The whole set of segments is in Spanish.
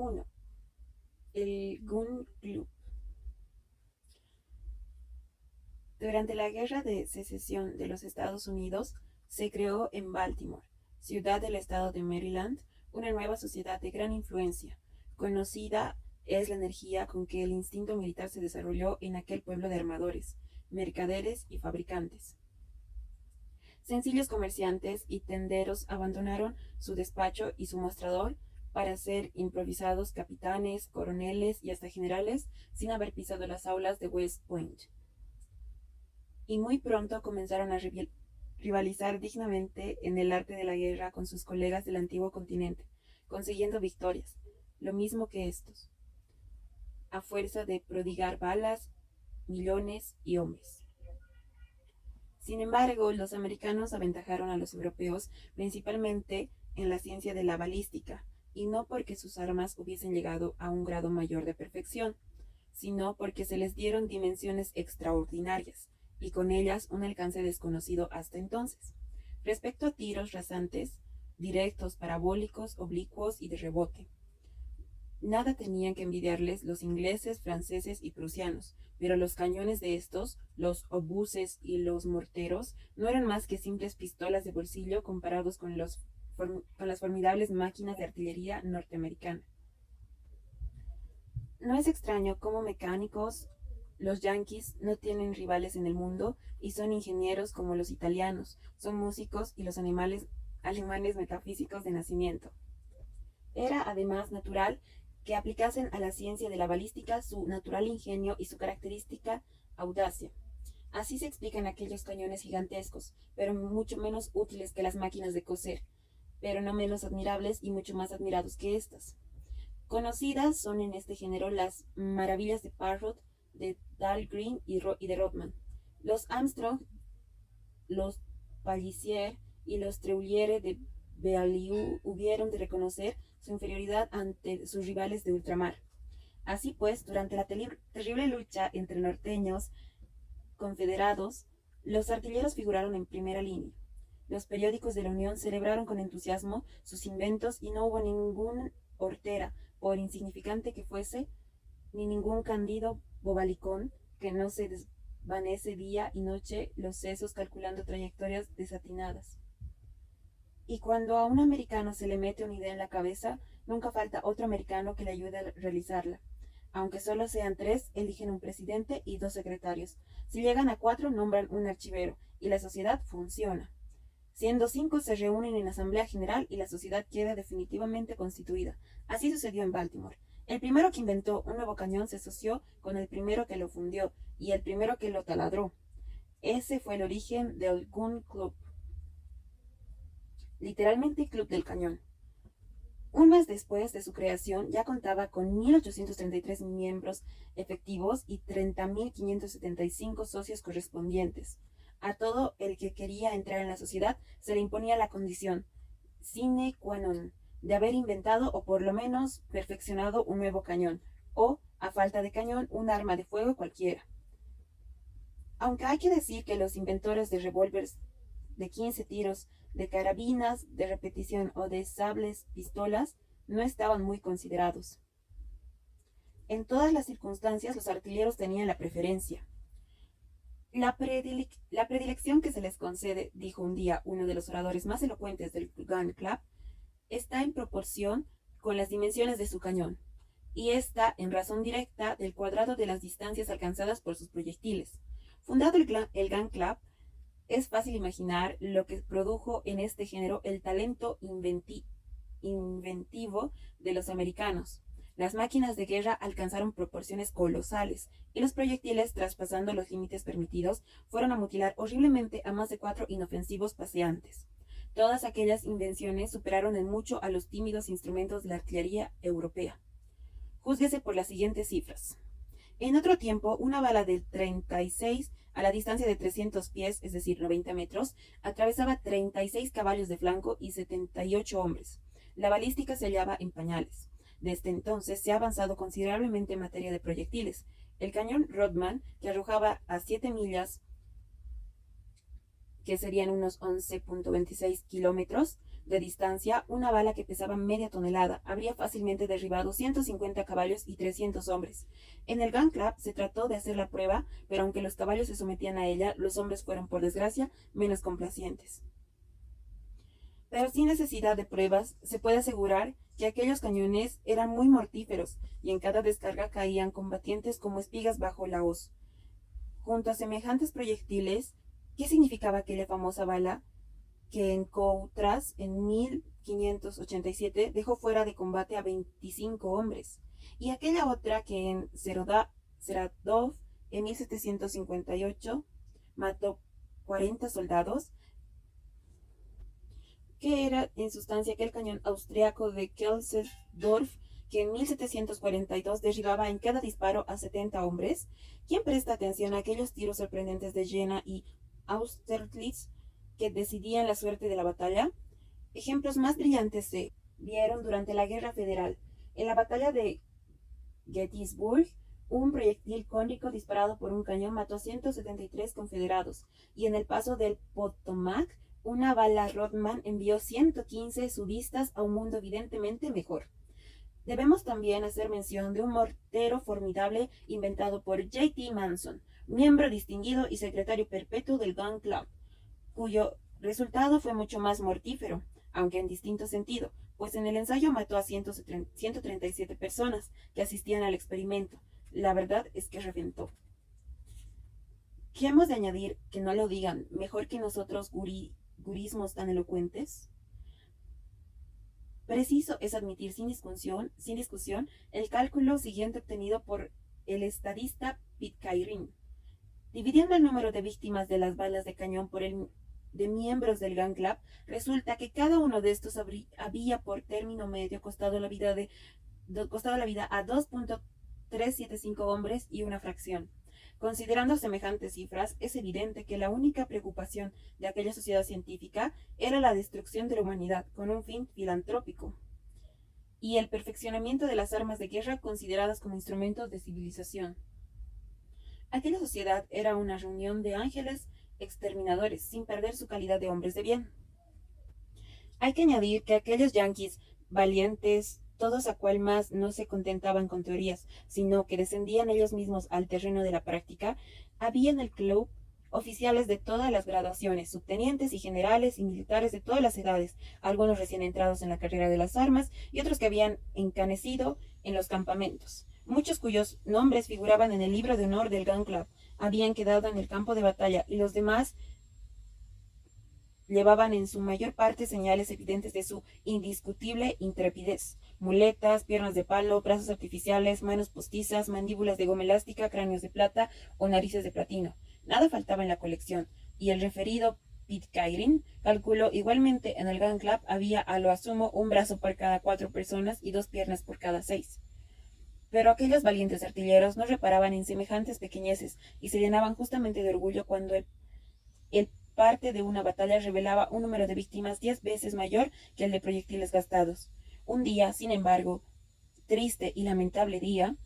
1. El Gun Club. Durante la Guerra de Secesión de los Estados Unidos, se creó en Baltimore, ciudad del estado de Maryland, una nueva sociedad de gran influencia. Conocida es la energía con que el instinto militar se desarrolló en aquel pueblo de armadores, mercaderes y fabricantes. Sencillos comerciantes y tenderos abandonaron su despacho y su mostrador para ser improvisados capitanes, coroneles y hasta generales sin haber pisado las aulas de West Point. Y muy pronto comenzaron a rivalizar dignamente en el arte de la guerra con sus colegas del antiguo continente, consiguiendo victorias, lo mismo que estos, a fuerza de prodigar balas, millones y hombres. Sin embargo, los americanos aventajaron a los europeos principalmente en la ciencia de la balística, y no porque sus armas hubiesen llegado a un grado mayor de perfección, sino porque se les dieron dimensiones extraordinarias, y con ellas un alcance desconocido hasta entonces. Respecto a tiros rasantes, directos, parabólicos, oblicuos y de rebote, nada tenían que envidiarles los ingleses, franceses y prusianos, pero los cañones de estos, los obuses y los morteros, no eran más que simples pistolas de bolsillo comparados con las formidables máquinas de artillería norteamericana. No es extraño cómo mecánicos los yanquis no tienen rivales en el mundo y son ingenieros como los italianos, son músicos y los alemanes metafísicos de nacimiento. Era además natural que aplicasen a la ciencia de la balística su natural ingenio y su característica audacia. Así se explican aquellos cañones gigantescos, pero mucho menos útiles que las máquinas de coser, pero no menos admirables y mucho más admirados que estas. Conocidas son en este género las maravillas de Parrott, de Dahlgren y de Rodman. Los Armstrong, los Palliser y los Treuliere de Beaulieu hubieron de reconocer su inferioridad ante sus rivales de ultramar. Así pues, durante la terrible lucha entre norteños confederados, los artilleros figuraron en primera línea. Los periódicos de la Unión celebraron con entusiasmo sus inventos y no hubo ningún hortera, por insignificante que fuese, ni ningún candido bobalicón que no se desvanece día y noche los sesos calculando trayectorias desatinadas. Y cuando a un americano se le mete una idea en la cabeza, nunca falta otro americano que le ayude a realizarla. Aunque solo sean 3, eligen un presidente y 2 secretarios. Si llegan a 4, nombran un archivero, y la sociedad funciona. Siendo 5, se reúnen en asamblea general y la sociedad queda definitivamente constituida. Así sucedió en Baltimore. El primero que inventó un nuevo cañón se asoció con el primero que lo fundió y el primero que lo taladró. Ese fue el origen del Gun Club, literalmente Club del Cañón. Un mes después de su creación ya contaba con 1.833 miembros efectivos y 30.575 socios correspondientes. A todo el que quería entrar en la sociedad se le imponía la condición sine qua non de haber inventado o por lo menos perfeccionado un nuevo cañón, o, a falta de cañón, un arma de fuego cualquiera. Aunque hay que decir que los inventores de revólveres de 15 tiros, de carabinas de repetición o de sables pistolas no estaban muy considerados. En todas las circunstancias los artilleros tenían la preferencia. La predilección que se les concede, dijo un día uno de los oradores más elocuentes del Gun Club, está en proporción con las dimensiones de su cañón, y está en razón directa del cuadrado de las distancias alcanzadas por sus proyectiles. Fundado el Gun Club, es fácil imaginar lo que produjo en este género el talento inventivo de los americanos. Las máquinas de guerra alcanzaron proporciones colosales y los proyectiles, traspasando los límites permitidos, fueron a mutilar horriblemente a más de 4 inofensivos paseantes. Todas aquellas invenciones superaron en mucho a los tímidos instrumentos de la artillería europea. Júzguese por las siguientes cifras. En otro tiempo, una bala de 36 a la distancia de 300 pies, es decir, 90 metros, atravesaba 36 caballos de flanco y 78 hombres. La balística se hallaba en pañales. Desde entonces se ha avanzado considerablemente en materia de proyectiles. El cañón Rodman, que arrojaba a 7 millas, que serían unos 11.26 kilómetros, de distancia, una bala que pesaba media tonelada habría fácilmente derribado 150 caballos y 300 hombres. En el Gun Club se trató de hacer la prueba, pero aunque los caballos se sometían a ella, los hombres fueron, por desgracia, menos complacientes. Pero sin necesidad de pruebas, se puede asegurar que aquellos cañones eran muy mortíferos y en cada descarga caían combatientes como espigas bajo la hoz. Junto a semejantes proyectiles, ¿qué significaba aquella famosa bala que en Coutras en 1587 dejó fuera de combate a 25 hombres? Y aquella otra que en Seradov en 1758 mató 40 soldados, que era en sustancia aquel cañón austriaco de Kelsendorf que en 1742 derribaba en cada disparo a 70 hombres. ¿Quién presta atención a aquellos tiros sorprendentes de Jena y Austerlitz que decidían la suerte de la batalla? Ejemplos más brillantes se vieron durante la Guerra Federal. En la batalla de Gettysburg, un proyectil cónico disparado por un cañón mató a 173 confederados, y en el paso del Potomac, una bala Rodman envió 115 sudistas a un mundo evidentemente mejor. Debemos también hacer mención de un mortero formidable inventado por J.T. Manson, miembro distinguido y secretario perpetuo del Gun Club, cuyo resultado fue mucho más mortífero, aunque en distinto sentido, pues en el ensayo mató a 137 personas que asistían al experimento. La verdad es que reventó. ¿Qué hemos de añadir que no lo digan mejor que nosotros gurismos tan elocuentes? Preciso es admitir sin discusión el cálculo siguiente obtenido por el estadista Pitcairn. Dividiendo el número de víctimas de las balas de cañón por el de miembros del Gun Club, resulta que cada uno de estos había por término medio costado la vida a 2.375 hombres y una fracción. Considerando semejantes cifras, es evidente que la única preocupación de aquella sociedad científica era la destrucción de la humanidad con un fin filantrópico y el perfeccionamiento de las armas de guerra consideradas como instrumentos de civilización. Aquella sociedad era una reunión de ángeles exterminadores, sin perder su calidad de hombres de bien. Hay que añadir que aquellos yanquis valientes, todos a cual más no se contentaban con teorías, sino que descendían ellos mismos al terreno de la práctica, había en el club oficiales de todas las graduaciones, subtenientes y generales y militares de todas las edades, algunos recién entrados en la carrera de las armas y otros que habían encanecido en los campamentos. Muchos cuyos nombres figuraban en el libro de honor del Gun Club habían quedado en el campo de batalla y los demás llevaban en su mayor parte señales evidentes de su indiscutible intrepidez: muletas, piernas de palo, brazos artificiales, manos postizas, mandíbulas de goma elástica, cráneos de plata o narices de platino. Nada faltaba en la colección, y el referido Pitcairn calculó igualmente en el Gun Club había a lo asumo un brazo por cada 4 personas y 2 piernas por cada 6. Pero aquellos valientes artilleros no reparaban en semejantes pequeñeces y se llenaban justamente de orgullo cuando el parte de una batalla revelaba un número de víctimas 10 veces mayor que el de proyectiles gastados. Un día, sin embargo, triste y lamentable día,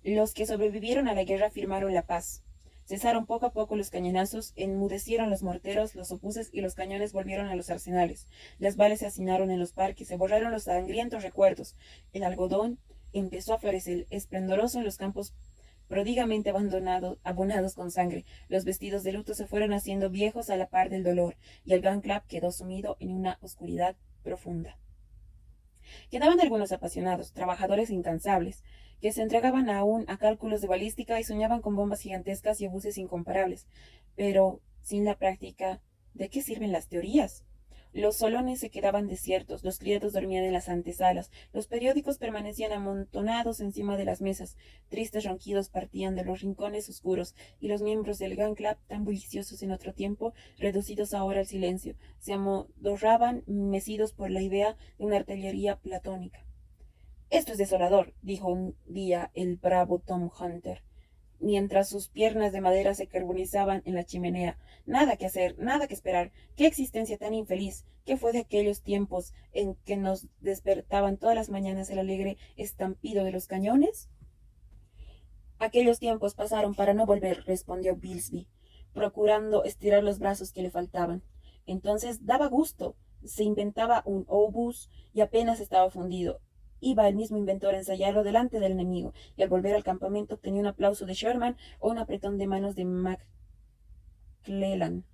los que sobrevivieron a la guerra firmaron la paz. Cesaron poco a poco los cañonazos, enmudecieron los morteros, los obuses y los cañones volvieron a los arsenales. Las balas se hacinaron en los parques, se borraron los sangrientos recuerdos. El algodón empezó a florecer esplendoroso en los campos pródigamente abonados con sangre. Los vestidos de luto se fueron haciendo viejos a la par del dolor, y el Gun Club quedó sumido en una oscuridad profunda. Quedaban algunos apasionados, trabajadores incansables, que se entregaban aún a cálculos de balística y soñaban con bombas gigantescas y obuses incomparables. Pero, sin la práctica, ¿de qué sirven las teorías? Los salones se quedaban desiertos, los criados dormían en las antesalas, los periódicos permanecían amontonados encima de las mesas, tristes ronquidos partían de los rincones oscuros, y los miembros del Gun Club, tan bulliciosos en otro tiempo, reducidos ahora al silencio, se amodorraban mecidos por la idea de una artillería platónica. «Esto es desolador», dijo un día el bravo Tom Hunter, mientras sus piernas de madera se carbonizaban en la chimenea. «Nada que hacer, nada que esperar. ¡Qué existencia tan infeliz! ¿Qué fue de aquellos tiempos en que nos despertaban todas las mañanas el alegre estampido de los cañones?» «Aquellos tiempos pasaron para no volver», respondió Bilsby, procurando estirar los brazos que le faltaban. «Entonces daba gusto Se inventaba un obús y apenas estaba fundido. Iba el mismo inventor a ensayarlo delante del enemigo, y al volver al campamento obtenía un aplauso de Sherman o un apretón de manos de McClellan.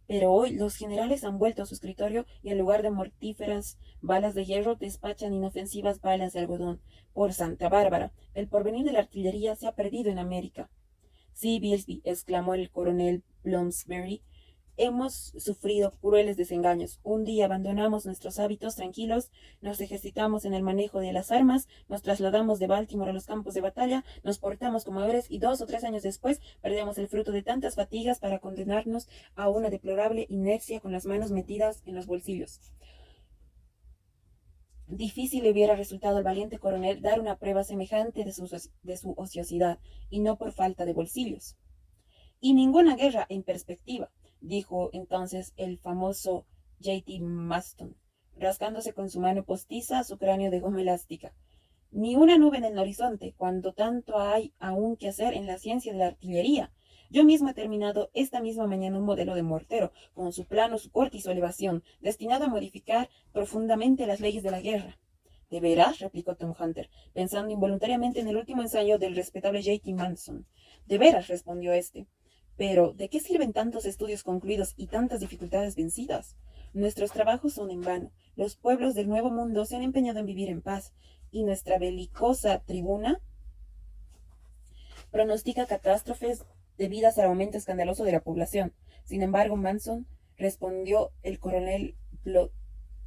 Pero hoy los generales han vuelto a su escritorio y en lugar de mortíferas balas de hierro despachan inofensivas balas de algodón. Por Santa Bárbara, el porvenir de la artillería se ha perdido en América. Sí, Bilsby, exclamó el coronel Bloomsbury, hemos sufrido crueles desengaños. Un día abandonamos nuestros hábitos tranquilos, nos ejercitamos en el manejo de las armas, nos trasladamos de Baltimore a los campos de batalla, nos portamos como héroes y 2 o 3 años después perdemos el fruto de tantas fatigas para condenarnos a una deplorable inercia con las manos metidas en los bolsillos. Difícil le hubiera resultado al valiente coronel dar una prueba semejante de su ociosidad, y no por falta de bolsillos. Y ninguna guerra en perspectiva, dijo entonces el famoso J.T. Maston, rascándose con su mano postiza su cráneo de goma elástica. Ni una nube en el horizonte, cuando tanto hay aún que hacer en la ciencia de la artillería. Yo mismo he terminado esta misma mañana un modelo de mortero, con su plano, su corte y su elevación, destinado a modificar profundamente las leyes de la guerra. ¿De veras? Replicó Tom Hunter, pensando involuntariamente en el último ensayo del respetable J.T. Manson. De veras, respondió este. Pero, ¿de qué sirven tantos estudios concluidos y tantas dificultades vencidas? Nuestros trabajos son en vano. Los pueblos del Nuevo Mundo se han empeñado en vivir en paz, y nuestra belicosa tribuna pronostica catástrofes debidas al aumento escandaloso de la población. Sin embargo, Manson, respondió el coronel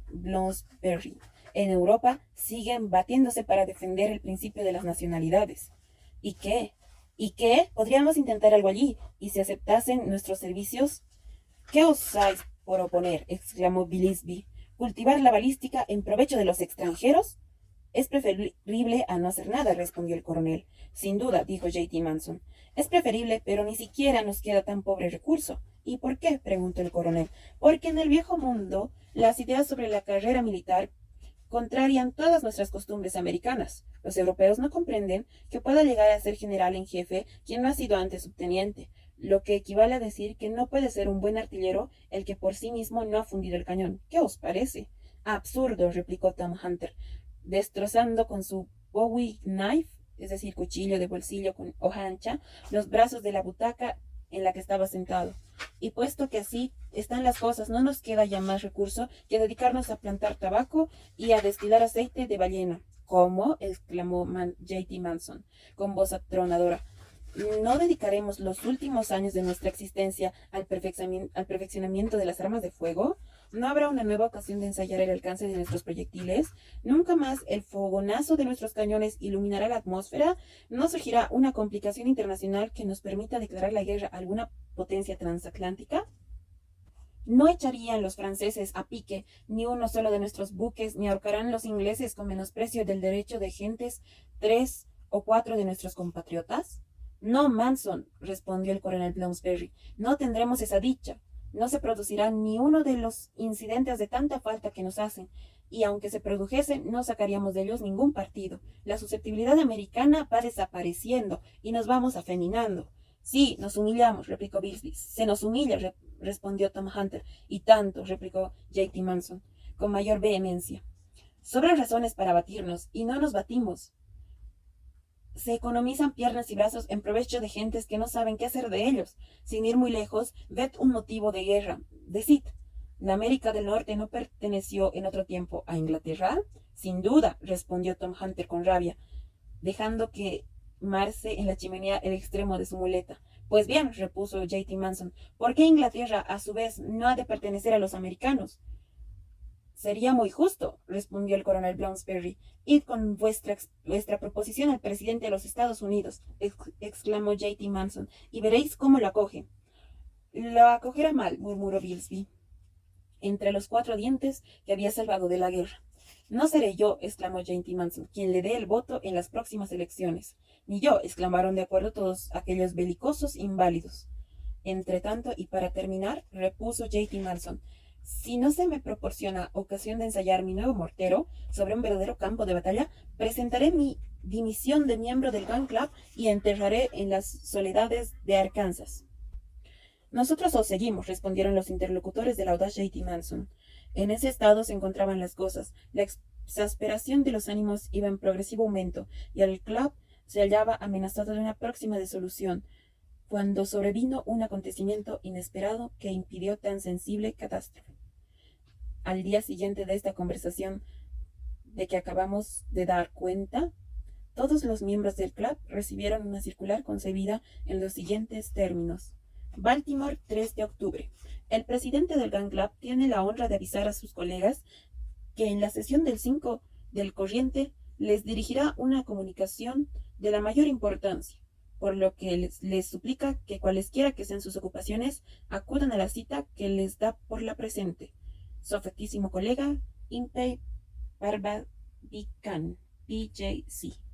Bloomsbury, en Europa siguen batiéndose para defender el principio de las nacionalidades. ¿Y qué? ¿Y qué? Podríamos intentar algo allí, y si aceptasen nuestros servicios. ¿Qué osáis proponer? Exclamó Bilsby. ¿Cultivar la balística en provecho de los extranjeros? Es preferible a no hacer nada, respondió el coronel. Sin duda, dijo J.T. Manson. Es preferible, pero ni siquiera nos queda tan pobre recurso. ¿Y por qué? Preguntó el coronel. Porque en el viejo mundo las ideas sobre la carrera militar contrarian todas nuestras costumbres americanas. Los europeos no comprenden que pueda llegar a ser general en jefe quien no ha sido antes subteniente, lo que equivale a decir que no puede ser un buen artillero el que por sí mismo no ha fundido el cañón. ¿Qué os parece? Absurdo, replicó Tom Hunter, destrozando con su bowie knife, es decir, cuchillo de bolsillo con hoja ancha, los brazos de la butaca en la que estaba sentado. Y puesto que así están las cosas, no nos queda ya más recurso que dedicarnos a plantar tabaco y a destilar aceite de ballena. ¿Cómo? Exclamó J.T. Manson con voz atronadora. ¿No dedicaremos los últimos años de nuestra existencia al perfeccionamiento de las armas de fuego? ¿No habrá una nueva ocasión de ensayar el alcance de nuestros proyectiles? ¿Nunca más el fogonazo de nuestros cañones iluminará la atmósfera? ¿No surgirá una complicación internacional que nos permita declarar la guerra a alguna potencia transatlántica? No echarían los franceses a pique ni uno solo de nuestros buques, ni ahorcarán los ingleses con menosprecio del derecho de gentes 3 o 4 de nuestros compatriotas. No, Manson, respondió el coronel Bloomsbury, no tendremos esa dicha. No se producirá ni uno de los incidentes de tanta falta que nos hacen, y aunque se produjesen, no sacaríamos de ellos ningún partido. La susceptibilidad americana va desapareciendo y nos vamos afeminando. Sí, nos humillamos, replicó Bilsby. Se nos humilla, respondió Tom Hunter. Y tanto, replicó J.T. Manson, con mayor vehemencia. Sobran razones para batirnos, y no nos batimos. Se economizan piernas y brazos en provecho de gentes que no saben qué hacer de ellos. Sin ir muy lejos, ved un motivo de guerra. Decid, ¿la América del Norte no perteneció en otro tiempo a Inglaterra? Sin duda, respondió Tom Hunter con rabia, dejando quemarse en la chimenea el extremo de su muleta. Pues bien, repuso J.T. Manson, ¿por qué Inglaterra, a su vez, no ha de pertenecer a los americanos? Sería muy justo, respondió el coronel Bloomsbury. Id con vuestra proposición al presidente de los Estados Unidos, exclamó J.T. Manson, y veréis cómo lo acoge. Lo acogerá mal, murmuró Bilsby, entre los 4 dientes que había salvado de la guerra. No seré yo, exclamó J.T. Manson, quien le dé el voto en las próximas elecciones. Ni yo, exclamaron de acuerdo todos aquellos belicosos inválidos. Entretanto, y para terminar, repuso J.T. Manson, si no se me proporciona ocasión de ensayar mi nuevo mortero sobre un verdadero campo de batalla, presentaré mi dimisión de miembro del Gun Club y enterraré en las soledades de Arkansas. Nosotros os seguimos, respondieron los interlocutores del audaz J.T. Manson. En ese estado se encontraban las cosas. La exasperación de los ánimos iba en progresivo aumento y el club se hallaba amenazado de una próxima disolución, cuando sobrevino un acontecimiento inesperado que impidió tan sensible catástrofe. Al día siguiente de esta conversación de que acabamos de dar cuenta, todos los miembros del club recibieron una circular concebida en los siguientes términos. Baltimore, 3 de octubre. El presidente del Gun Club tiene la honra de avisar a sus colegas que en la sesión del 5 del corriente les dirigirá una comunicación de la mayor importancia, por lo que les suplica que cualesquiera que sean sus ocupaciones, acudan a la cita que les da por la presente. Su afectísimo colega, Impey Barbabican, PJC.